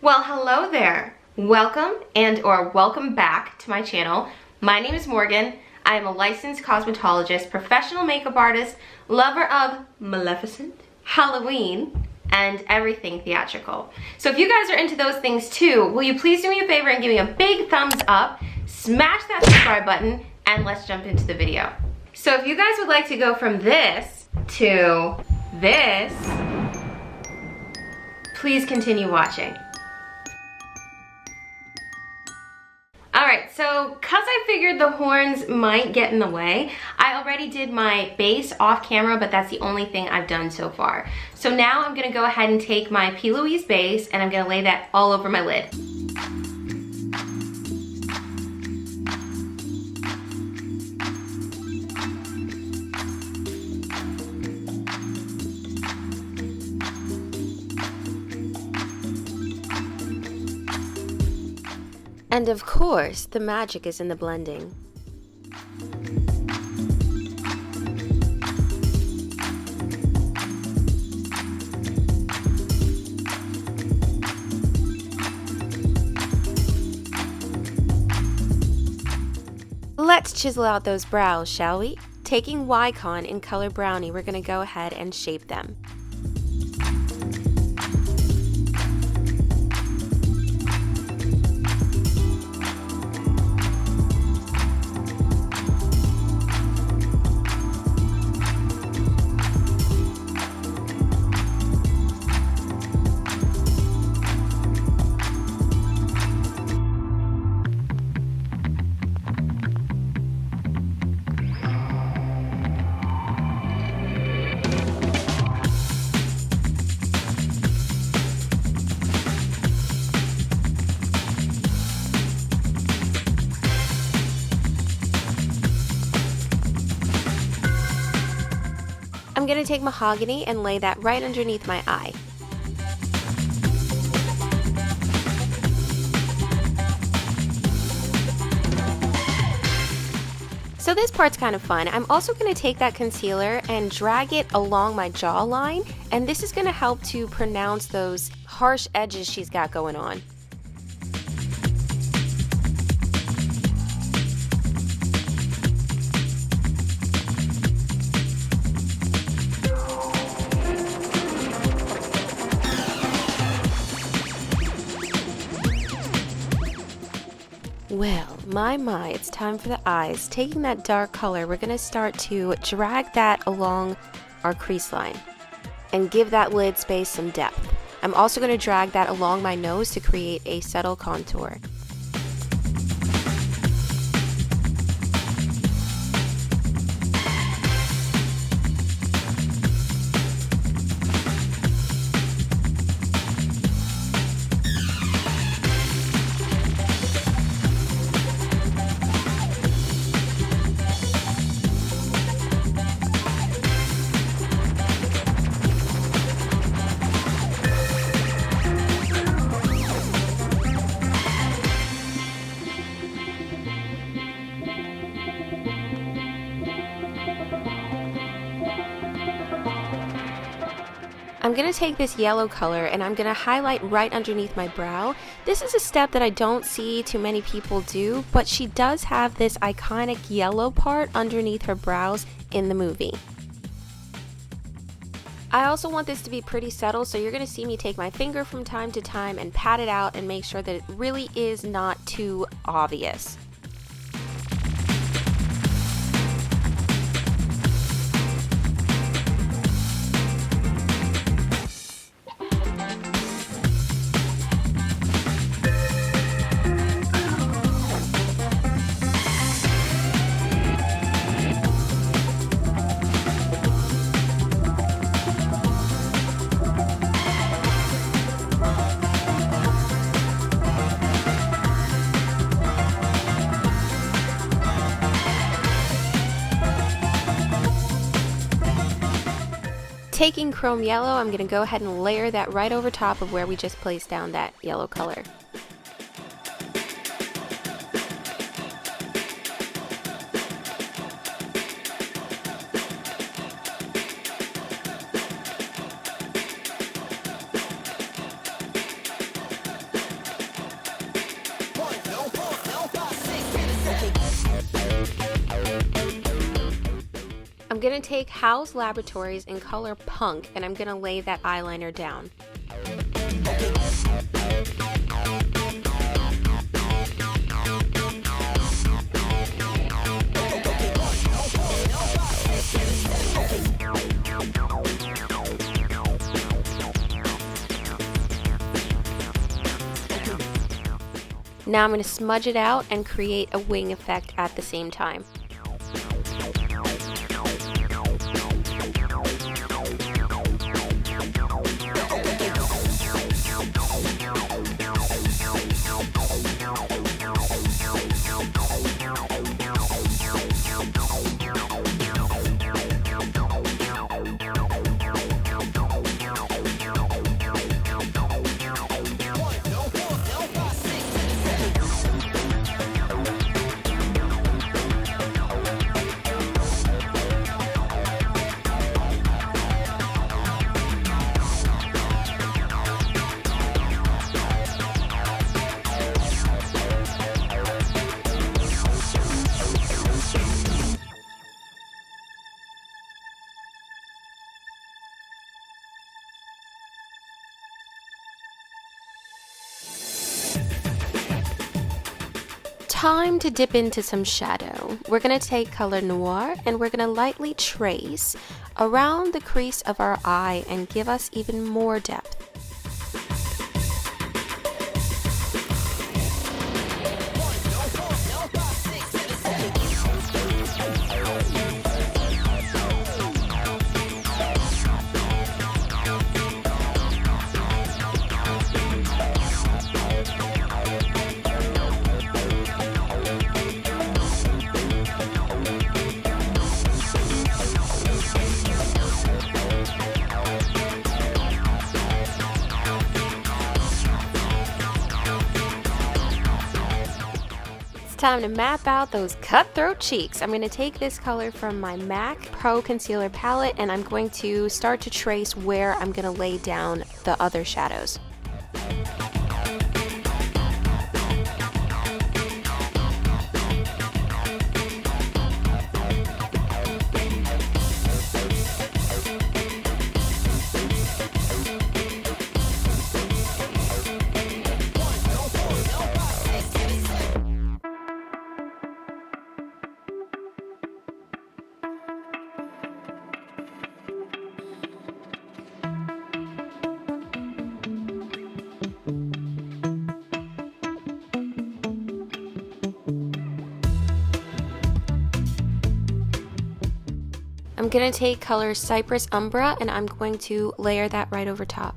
Well, hello there. Welcome welcome back to my channel. My name is Morgan. I am a licensed cosmetologist, professional makeup artist, lover of Maleficent, Halloween, and everything theatrical. So if you guys are into those things too, will you please do me a favor and give me a big thumbs up, smash that subscribe button, and let's jump into the video. So if you guys would like to go from this to this, please continue watching. Alright, so cause I figured the horns might get in the way, I already did my base off camera, but that's the only thing I've done so far. So now I'm gonna go ahead and take my P. Louise base and I'm gonna lay that all over my lid. And of course, the magic is in the blending. Let's chisel out those brows, shall we? Taking Wycon in color Brownie, we're gonna go ahead and shape them. I'm going to take Mahogany and lay that right underneath my eye. So this part's kind of fun. I'm also going to take that concealer and drag it along my jawline, and this is going to help to pronounce those harsh edges she's got going on. Well, my, it's time for the eyes. Taking that dark color, we're going to start to drag that along our crease line and give that lid space some depth. I'm also going to drag that along my nose to create a subtle contour. I'm going to take this yellow color and I'm going to highlight right underneath my brow. This is a step that I don't see too many people do, but she does have this iconic yellow part underneath her brows in the movie. I also want this to be pretty subtle, so you're going to see me take my finger from time to time and pat it out and make sure that it really is not too obvious. Taking chrome yellow, I'm going to go ahead and layer that right over top of where we just placed down that yellow color. gonna take Haus Laboratories in color Punk, and I'm gonna lay that eyeliner down. Now I'm going to smudge it out and create a wing effect at the same time. Time to dip into some shadow. We're going to take color Noir and we're going to lightly trace around the crease of our eye and give us even more depth. Time to map out those cutthroat cheeks. I'm going to take this color from my MAC Pro Concealer palette and I'm going to start to trace where I'm going to lay down the other shadows. I'm going to take color Cypress Umbra and I'm going to layer that right over top.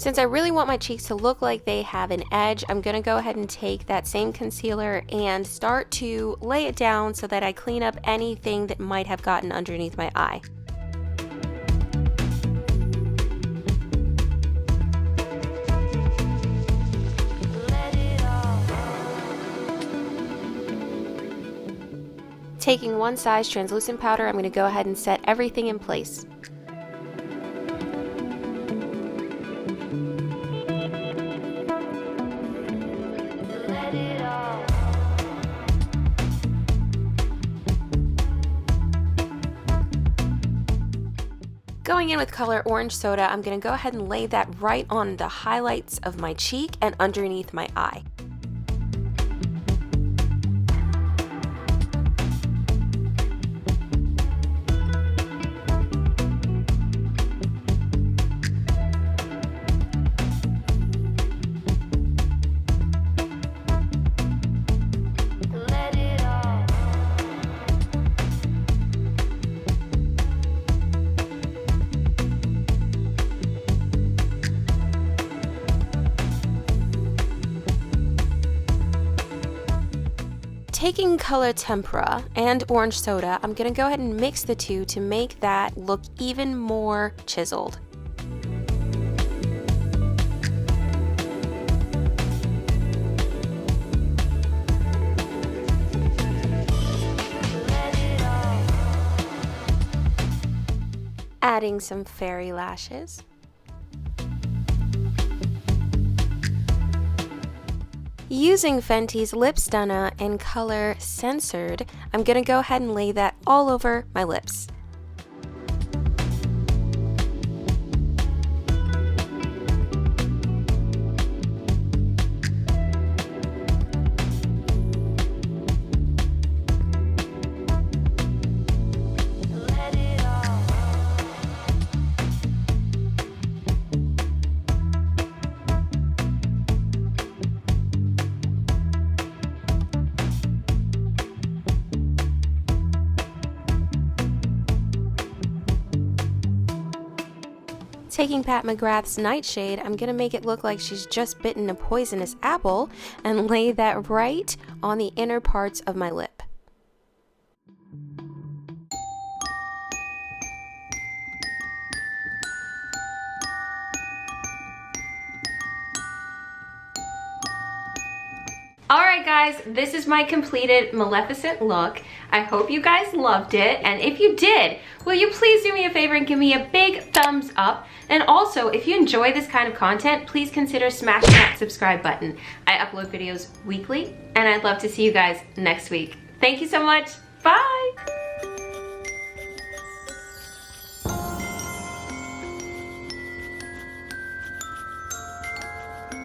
Since I really want my cheeks to look like they have an edge, I'm going to go ahead and take that same concealer and start to lay it down so that I clean up anything that might have gotten underneath my eye. Taking one size translucent powder, I'm going to go ahead and set everything in place. Going in with color Orange Soda, I'm going to go ahead and lay that right on the highlights of my cheek and underneath my eye. taking color Tempera and orange soda, I'm gonna go ahead and mix the two to make that look even more chiseled. Adding some fairy lashes. Using Fenty's Lip Stunna in color Censored, I'm gonna go ahead and lay that all over my lips. Taking Pat McGrath's Nightshade, I'm going to make it look like she's just bitten a poisonous apple and lay that right on the inner parts of my lip. Alright guys, this is my completed Maleficent look. I hope you guys loved it, and if you did, will you please do me a favor and give me a big thumbs up? And also, if you enjoy this kind of content, please consider smashing that subscribe button. I upload videos weekly, and I'd love to see you guys next week. Thank you so much. Bye!